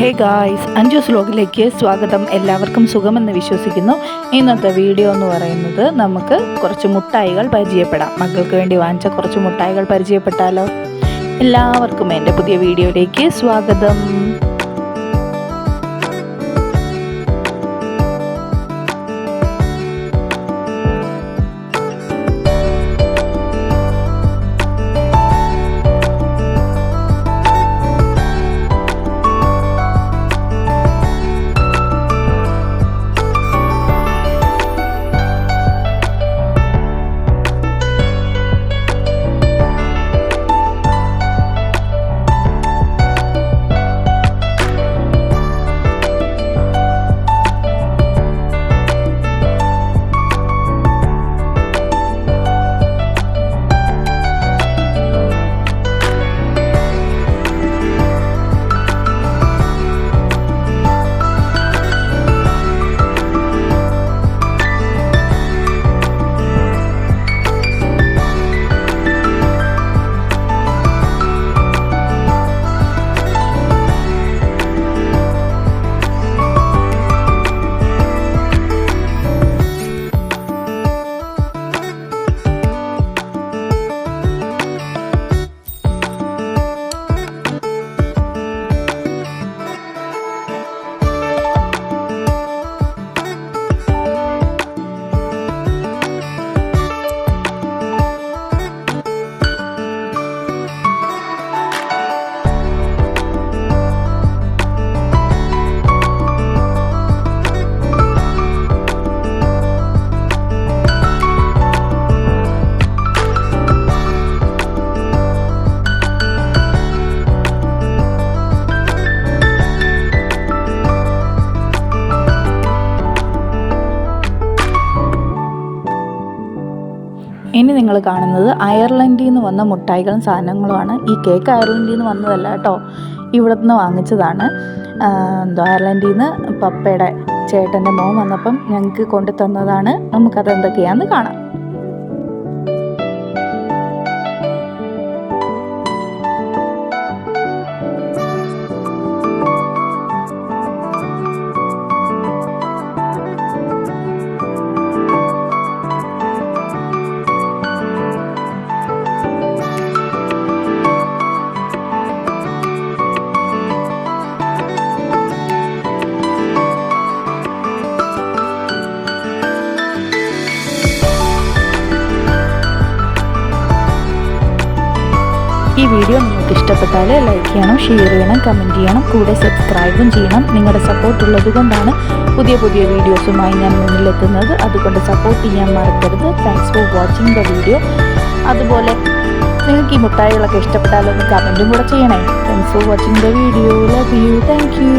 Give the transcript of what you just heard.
Hey guys, Anju's വ്ലോഗിലേക്ക് സ്വാഗതം. എല്ലാവർക്കും സുഖമെന്ന് വിശ്വസിക്കുന്നു. ഇന്നത്തെ വീഡിയോ എന്ന് പറയുന്നത് നമുക്ക് കുറച്ച് മുട്ടായികൾ പരിചയപ്പെടാം. മക്കൾക്ക് വേണ്ടി വാങ്ങിച്ച കുറച്ച് മുട്ടായികൾ പരിചയപ്പെട്ടാലോ? എല്ലാവർക്കും എൻ്റെ പുതിയ വീഡിയോയിലേക്ക് സ്വാഗതം. ഇനി നിങ്ങൾ കാണുന്നത് അയർലൻഡിൽ നിന്ന് വന്ന മുട്ടായികളും സാധനങ്ങളുമാണ്. ഈ കേക്ക് അയർലൻഡിൽ നിന്ന് വന്നതല്ല കേട്ടോ, ഇവിടെ നിന്ന് വാങ്ങിച്ചതാണ്. അയർലൻഡിൽ നിന്ന് പപ്പയുടെ ചേട്ടൻ്റെ മോൻ വന്നപ്പം ഞങ്ങൾക്ക് കൊണ്ടു തന്നതാണ്. നമുക്കത് എന്തൊക്കെയാണെന്ന് കാണാം. ഈ വീഡിയോ നിങ്ങൾക്ക് ഇഷ്ടപ്പെട്ടാൽ ലൈക്ക് ചെയ്യണം, ഷെയർ ചെയ്യണം, കമൻറ്റ് ചെയ്യണം, കൂടെ സബ്സ്ക്രൈബും ചെയ്യണം. നിങ്ങളുടെ സപ്പോർട്ട് ഉള്ളത് കൊണ്ടാണ് പുതിയ പുതിയ വീഡിയോസുമായി ഞാൻ മുന്നിലെത്തുന്നത്. അതുകൊണ്ട് സപ്പോർട്ട് ചെയ്യാൻ മറക്കരുത്. Thanks for watching the video. അതുപോലെ നിങ്ങൾക്ക് ഈ മുട്ടായികളൊക്കെ ഇഷ്ടപ്പെട്ടാലൊന്ന് കമൻറ്റും കൂടെ ചെയ്യണേ. Thanks for watching the video. Love you. Thank you.